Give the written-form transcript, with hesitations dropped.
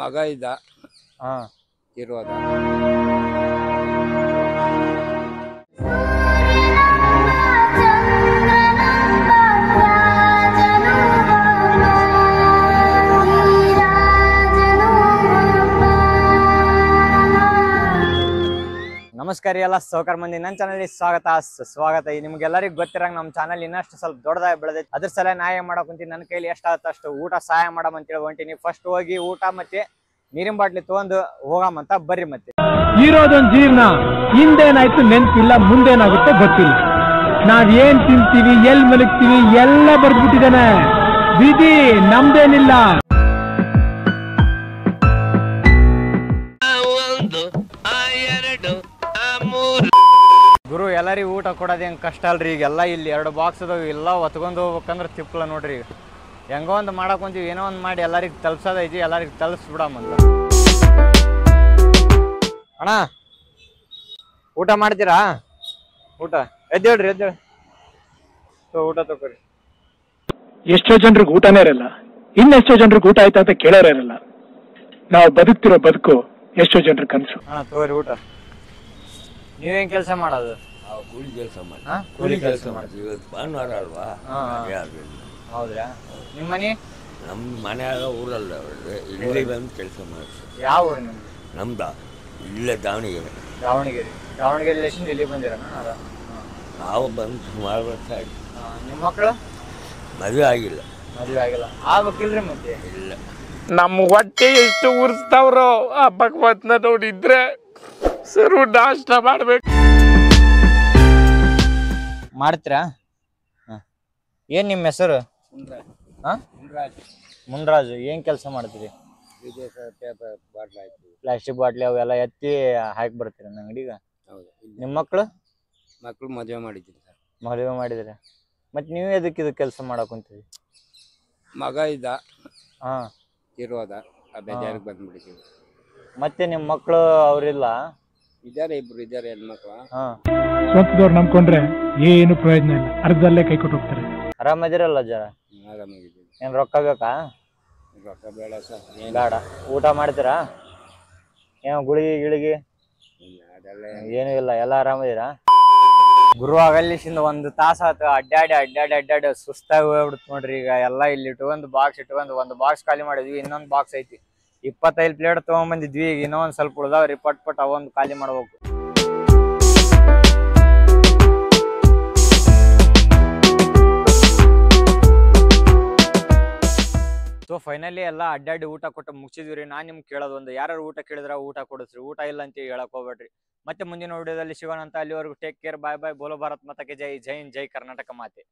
ಮಗ ಇದ್ದ ಇರೋದ. ನಮಸ್ಕಾರ ಎಲ್ಲ ಸೌಕರ್ ಮಂದಿ ನನ್ನ ಚಾನಲ್ ಸ್ವಾಗತ. ನಿಮ್ಗೆಲ್ಲರಿಗೂ ಗೊತ್ತಿರಂಗ ನಮ್ಮ ಚಾನಲ್ ಇನ್ನಷ್ಟು ಸ್ವಲ್ಪ ದೊಡ್ಡದಾಗಿ ಬೆಳೆದೈತಿ. ಅದ್ರ ಸಲ ನಾ ಏನ್ ಮಾಡಕ್ ಕುಂತೀನಿ, ನನ್ನ ಕೈಲಿ ಎಷ್ಟಾಗತ್ತ ಅಷ್ಟು ಊಟ ಸಹಾಯ ಮಾಡಮಂತೇಳಿ ಹೊಂಟೀನಿ. ಫಸ್ಟ್ ಹೋಗಿ ಊಟ ಮತ್ತೆ ನೀರಿನ ಬಾಟ್ಲಿ ತಗೊಂಡು ಹೋಗಮಂತ ಬರ್ರಿ. ಮತ್ತೆ ಇರೋದೊಂದು ಜೀವನ, ಹಿಂದೇನಾಯ್ತು ನೆನ್ಪಿಲ್ಲ, ಮುಂದೇನಾಗುತ್ತೋ ಗೊತ್ತಿಲ್ಲ. ನಾವ್ ಏನ್ ತಿಂತೀವಿ, ಎಲ್ ಮಲಗ್ತೀವಿ ಎಲ್ಲ ಬರ್ದ್ಬಿಟ್ಟಿದ್ದಾನೆ. ವಿಧಿ ನಮ್ದೇನಿಲ್ಲ. ಗುರು ಎಲ್ಲರಿಗೂ ಊಟ ಕೊಡೋದು ಹೆಂಗೆ ಕಷ್ಟ ಅಲ್ರಿ. ಈಗೆಲ್ಲ ಇಲ್ಲಿ 2 ಬಾಕ್ಸ್ ಅದಾವ, ಎಲ್ಲ ಹೊತ್ಕೊಂಡು ಹೋಗ್ಬೇಕಂದ್ರೆ ತಿಪ್ಪಲ ನೋಡ್ರಿ. ಈಗ ಹೆಂಗೋ ಒಂದು ಮಾಡಕ್ ಕುಂತೀವಿ, ಏನೋ ಒಂದು ಮಾಡಿ ಎಲ್ಲರಿಗೂ ತಲ್ಸೋದೈತಿ, ಎಲ್ಲರಿಗೂ ತಲ್ಸ್ಬಿಡಮಂತ. ಅಣ್ಣ ಊಟ ಮಾಡ್ತೀರಾ? ಊಟ ಎದ್ದೇಳ್ರಿ ಎದ್ದೇಳಿ, ಊಟ ತಗೋರಿ. ಎಷ್ಟೋ ಜನರಿಗೆ ಊಟನೇ ಇರಲ್ಲ, ಇನ್ನೆಷ್ಟೋ ಜನರಿಗೆ ಊಟ ಆಯ್ತಾ ಅಂತ ಕೇಳೋರೇ ಇರಲ್ಲ. ನಾವು ಬದುಕ್ತಿರೋ ಬದುಕು ಎಷ್ಟೋ ಜನರ ಕನಸು. ಹಾ ತಗೋರಿ ಊಟ. ನೀವೇನ್ ಕೆಲಸ ಮಾಡೋದು? ಕೂಲಿ ಕೆಲಸ ಮಾಡಿ, ಕೂಲಿ ಕೆಲಸ ಮಾಡ್ತೀವಿ. ಇವತ್ತು ಭಾನುವಾರ ಅಲ್ವಾ? ಹೌದ್ರಾ? ನಿಮ್ಮ ಮನೆ? ನಮ್ಮ ಮನೆಯಾಗ ಊರಲ್ಲ, ಇಲ್ಲಿ ಬಂದು ಕೆಲಸ ಮಾಡ್ತೀವಿ. ಯಾವ ಊರು ನಿಮ್ದು? ನಮ್ದ ಇಲ್ಲೇ ದಾವಣಗೆರೆ. ದಾವಣಗೆರೆ ಲೇಶನ್ ಇಲ್ಲಿ ಬಂದಿರೋಣ. ನಾವು ಬಂದು ಸುಮಾರು ವರ್ಷ ಆಯ್ತು. ನಿಮ್ಮ ಮಕ್ಕಳು? ಮದುವೆ ಆಗಿಲ್ಲ. ಮದುವೆ ಆಗಿಲ್ಲ, ಆಗ್ಬೇಕಿಲ್ರಿ ಮತ್ತೆ? ಇಲ್ಲ. ನಮ್ಮ ಹೊಟ್ಟೆ ಎಷ್ಟು ಉರ್ಸ್ತಾವ್ರೋ ಆ ಭಗವತ್ನ ನೋಡಿದ್ರೆ ಸರು ನಾಷ್ಟ ಮಾಡ್ಬೇಕು. ಮಾಡ್ತೀರಾ? ಏನ್ ನಿಮ್ಮ ಹೆಸರು? ಮುನ್ರಾಜು. ಏನ್ ಕೆಲಸ ಮಾಡ್ತೀರಿ? ಪ್ಲಾಸ್ಟಿಕ್ ಬಾಟ್ಲಿ ಅವೆಲ್ಲ ಎತ್ತಿ ಹಾಕಿ ಬರ್ತೀರ ನನ್ನ ಅಂಗಡಿಗ? ನಿಮ್ಮ ಮಕ್ಕಳು? ಮಕ್ಕಳು ಮದುವೆ ಮಾಡಿದ್ದೀನಿ ಸರ್. ಮದುವೆ ಮಾಡಿದ್ರೆ ಮತ್ತೆ ನೀವು ಎದಕ್ಕೆ ಇದು ಕೆಲಸ ಮಾಡಕ್ ಕುಂತೀರಿ? ಮಗ ಇದ್ದ ಇರೋದ, ಬೇಜಾರಿಗೆ ಬಂದ್ಬಿಟ್ಟಿದ್ದೀವಿ. ಮತ್ತೆ ನಿಮ್ಮ ಮಕ್ಕಳು ಅವ್ರಿಲ್ಲ? ಇದ್ದಾರೆ, ಇಬ್ರು ಇದ್ದಾರೆ ಹೆಣ್ಮಕ್ಳು. ಸ್ವಂತದವ್ರು ನಂಬ್ಕೊಂಡ್ರೆ ಏನು ಪ್ರಯೋಜನ ಇಲ್ಲ, ಅರ್ಧದಲ್ಲೇ ಕೈ ಕೊಟ್ಟು ಹೋಗ್ತಾರೆ. ಆರಾಮದಿರಲ್ಲ ಜರ? ಆರಾಮಾಗಿದ್ದೀನಿ. ಏನ್ ರೊಕ್ಕ ಬೇಕಾ? ರೊಕ್ಕ ಬೇಡ ಸರ್. ಬೇಡ. ಊಟ ಮಾಡ್ತೀರಾ? ಏನು ಗುಳಿಗೆ ಗಿಳಿಗೆ? ಅದೆಲ್ಲ ಏನು ಇಲ್ಲ, ಎಲ್ಲ ಆರಾಮದಿರಾ? ಗುರು ಆಗಲ್ಲಿಸಿಂದ 1 ತಾಸ ಆಯ್ತು ಅಡ್ಡಾಡಿ ಸುಸ್ತಾಗಿ ಹೋಗ್ಬಿಡ್ತು ನೋಡ್ರಿ. ಈಗ ಎಲ್ಲ ಇಲ್ಲಿ ಒಂದು ಬಾಕ್ಸ್ ಖಾಲಿ ಮಾಡಿದ್ವಿ, ಇನ್ನೊಂದು ಬಾಕ್ಸ್ ಐತಿ. 25 ಪ್ಲೇಟ್ ತಗೊಂಡ್ಬಂದಿದ್ವಿ. ಈಗ ಇನ್ನೊಂದು ಸ್ವಲ್ಪ ಉಳ್ದಾವ್ರಿ, ಪಟ್ ಅವೊಂದು ಖಾಲಿ ಮಾಡ್ಬೇಕು. ಸೊ ಫೈನಲಿ ಎಲ್ಲ ಅಡ್ಡಾಡಿ ಊಟ ಕೊಟ್ಟು ಮುಗಿಸಿದ್ವಿ. ನಾನ್ ನಿಮ್ಗೆ ಕೇಳೋದು ಒಂದು, ಯಾರು ಊಟ ಕೇಳಿದ್ರ ಊಟ ಕೊಡಿಸ್ರಿ, ಊಟ ಇಲ್ಲ ಅಂತ ಹೇಳಕ್ ಹೋಗ್ಬೇಡ್ರಿ. ಮತ್ತೆ ಮುಂದಿನ ವಿಡಿಯೋದಲ್ಲಿ ಸಿಗೋಣ ಅಂತ. ಅಲ್ಲಿವರೆಗೂ ಟೇಕ್ ಕೇರ್, ಬಾಯ್ ಬಾಯ್. ಬೋಲೋ ಭಾರತ್ ಮಾತಾಗೆ ಜೈ. ಜೈ ಹಿಂದ್, ಜೈ ಕರ್ನಾಟಕ ಮಾತೆ.